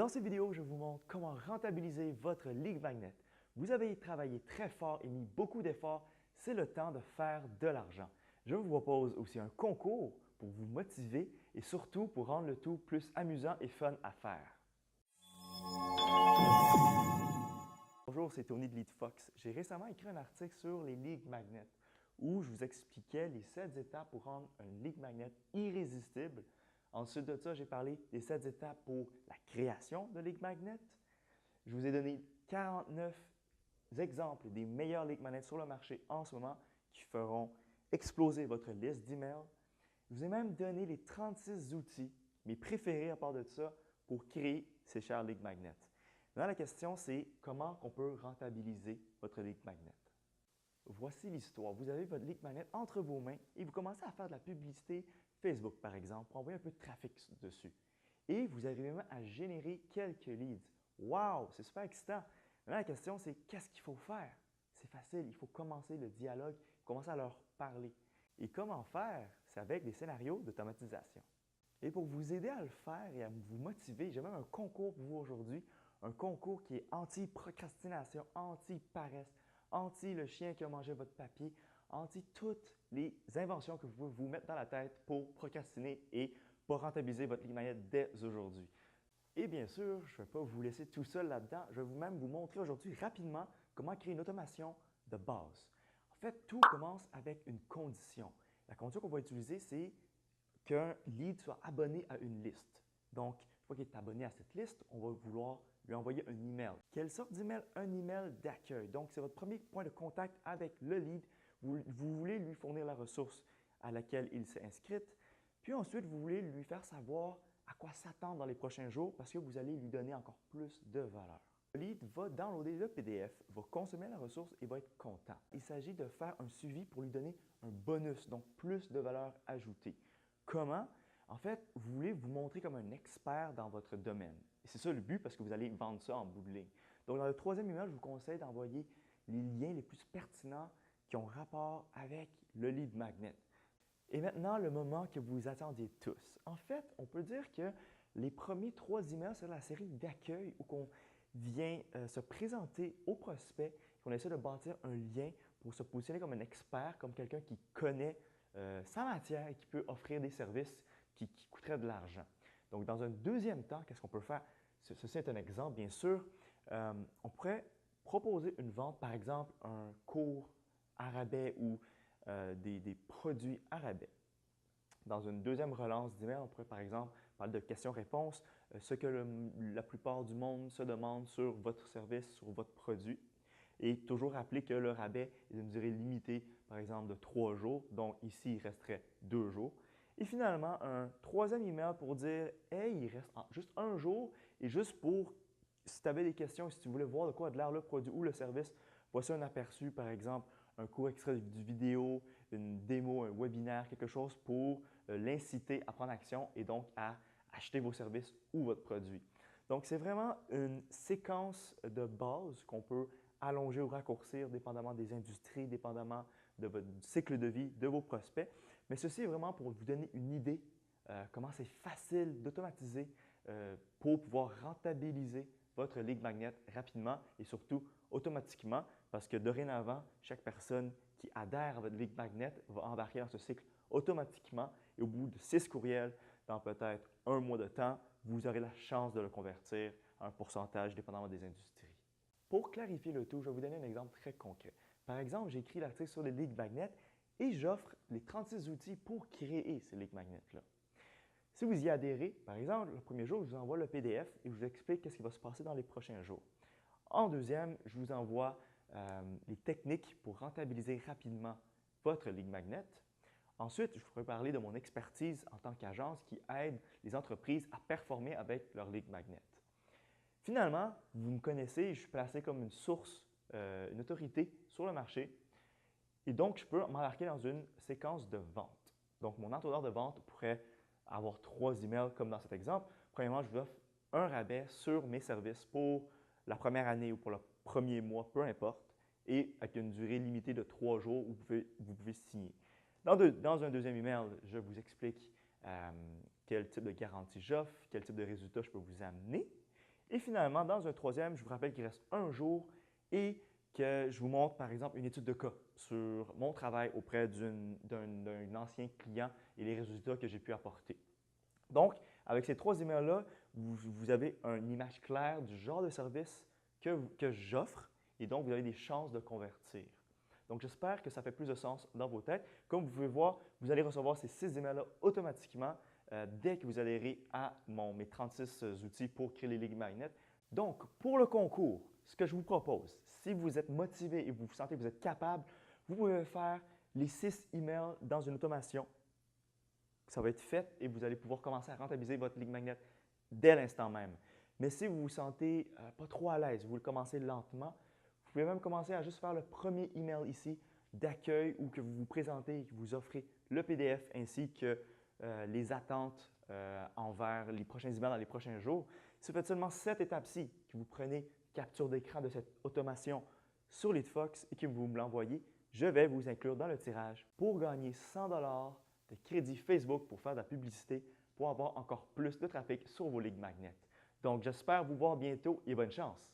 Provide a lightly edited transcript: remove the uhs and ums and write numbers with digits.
Dans cette vidéo, je vous montre comment rentabiliser votre lead magnet. Vous avez travaillé très fort et mis beaucoup d'efforts, c'est le temps de faire de l'argent. Je vous propose aussi un concours pour vous motiver et surtout pour rendre le tout plus amusant et fun à faire. Bonjour, c'est Tony de LeadFox. J'ai récemment écrit un article sur les lead magnets où je vous expliquais les 7 étapes pour rendre un lead magnet irrésistible. Ensuite de ça, j'ai parlé des 7 étapes pour la création de lead magnet. Je vous ai donné 49 exemples des meilleurs lead magnets sur le marché en ce moment qui feront exploser votre liste d'emails. Je vous ai même donné les 36 outils, mes préférés à part de ça, pour créer ces chers lead magnets. Maintenant, la question, c'est comment on peut rentabiliser votre lead magnet. Voici l'histoire. Vous avez votre lead magnet entre vos mains et vous commencez à faire de la publicité Facebook, par exemple, pour envoyer un peu de trafic dessus. Et vous arrivez même à générer quelques leads. Wow! C'est super excitant. Maintenant, la question, c'est qu'est-ce qu'il faut faire? C'est facile. Il faut commencer le dialogue, commencer à leur parler. Et comment faire? C'est avec des scénarios d'automatisation. Et pour vous aider à le faire et à vous motiver, j'ai même un concours pour vous aujourd'hui. Un concours qui est anti-procrastination, anti-paresse, anti le chien qui a mangé votre papier, anti toutes les inventions que vous pouvez vous mettre dans la tête pour procrastiner et pour rentabiliser votre lead magnet dès aujourd'hui. Et bien sûr, je ne vais pas vous laisser tout seul là-dedans. Je vais même vous montrer aujourd'hui rapidement comment créer une automation de base. En fait, tout commence avec une condition. La condition qu'on va utiliser, c'est qu'un lead soit abonné à une liste. Donc, une fois qu'il est abonné à cette liste, on va vouloir lui envoyer un email. Quelle sorte d'email? Un email d'accueil. Donc, c'est votre premier point de contact avec le lead. Vous voulez lui fournir la ressource à laquelle il s'est inscrit. Puis ensuite, vous voulez lui faire savoir à quoi s'attendre dans les prochains jours parce que vous allez lui donner encore plus de valeur. Le lead va downloader le PDF, va consommer la ressource et va être content. Il s'agit de faire un suivi pour lui donner un bonus, donc plus de valeur ajoutée. Comment? En fait, vous voulez vous montrer comme un expert dans votre domaine. Et c'est ça le but parce que vous allez vendre ça en bout de ligne. Donc, dans le troisième email, je vous conseille d'envoyer les liens les plus pertinents qui ont rapport avec le lead magnet. Et maintenant, le moment que vous attendiez tous. En fait, on peut dire que les premiers 3 emails, c'est la série d'accueil où on vient se présenter au prospect, qu'on essaie de bâtir un lien pour se positionner comme un expert, comme quelqu'un qui connaît sa matière et qui peut offrir des services qui coûteraient de l'argent. Donc, dans un deuxième temps, qu'est-ce qu'on peut faire? Ceci est un exemple, bien sûr. On pourrait proposer une vente, par exemple, un cours à rabais ou des produits à rabais. Dans une deuxième relance d'email, on pourrait par exemple parler de questions-réponses, ce que la plupart du monde se demande sur votre service, sur votre produit. Et toujours rappeler que le rabais est d'une durée limitée, par exemple de 3 jours. Donc ici, il resterait 2 jours. Et finalement, un troisième email pour dire « Hey, il reste juste 1 jour et juste pour, si tu avais des questions, si tu voulais voir de quoi a de l'air le produit ou le service, voici un aperçu, par exemple, un court extrait de vidéo, une démo, un webinaire, quelque chose pour l'inciter à prendre action et donc à acheter vos services ou votre produit. » Donc, c'est vraiment une séquence de base qu'on peut allonger ou raccourcir dépendamment des industries, dépendamment de votre cycle de vie de vos prospects. Mais ceci est vraiment pour vous donner une idée comment c'est facile d'automatiser pour pouvoir rentabiliser votre lead magnet rapidement et surtout automatiquement parce que dorénavant, chaque personne qui adhère à votre lead magnet va embarquer dans ce cycle automatiquement et au bout de 6 courriels, dans peut-être 1 mois de temps, vous aurez la chance de le convertir à un pourcentage dépendamment des industries. Pour clarifier le tout, je vais vous donner un exemple très concret. Par exemple, j'ai écrit l'article sur les lead magnets et j'offre les 36 outils pour créer ces lead magnets-là. Si vous y adhérez, par exemple, le premier jour, je vous envoie le PDF et je vous explique ce qui va se passer dans les prochains jours. En deuxième, je vous envoie les techniques pour rentabiliser rapidement votre lead magnet. Ensuite, je pourrais parler de mon expertise en tant qu'agence qui aide les entreprises à performer avec leur lead magnet. Finalement, vous me connaissez, je suis placé comme une source, une autorité sur le marché et donc je peux m'embarquer dans une séquence de vente. Donc, mon entonnoir de vente pourrait avoir 3 emails comme dans cet exemple. Premièrement, je vous offre un rabais sur mes services pour la première année ou pour le premier mois, peu importe, et avec une durée limitée de 3 jours où vous pouvez signer. Dans un deuxième email, je vous explique quel type de garantie j'offre, quel type de résultat je peux vous amener. Et finalement, dans un troisième, je vous rappelle qu'il reste un jour et que je vous montre par exemple une étude de cas sur mon travail auprès d'un ancien client et les résultats que j'ai pu apporter. Donc, avec ces trois emails-là, vous avez une image claire du genre de service que j'offre et donc vous avez des chances de convertir. Donc, j'espère que ça fait plus de sens dans vos têtes. Comme vous pouvez voir, vous allez recevoir ces 6 emails-là automatiquement dès que vous adhérez à mes 36 outils pour créer les lead magnets. Donc, pour le concours, ce que je vous propose, si vous êtes motivé et vous sentez que vous êtes capable, vous pouvez faire les 6 emails dans une automation. Ça va être fait et vous allez pouvoir commencer à rentabiliser votre lead magnet dès l'instant même. Mais si vous vous sentez pas trop à l'aise, vous le commencez lentement, vous pouvez même commencer à juste faire le premier email ici d'accueil où que vous vous présentez et que vous offrez le PDF ainsi que les attentes envers les prochains emails dans les prochains jours. Si vous faites seulement cette étape-ci, que vous prenez capture d'écran de cette automation sur LeadFox et que vous me l'envoyez, je vais vous inclure dans le tirage pour gagner 100 $ de crédit Facebook pour faire de la publicité pour avoir encore plus de trafic sur vos lead magnets. Donc, j'espère vous voir bientôt et bonne chance!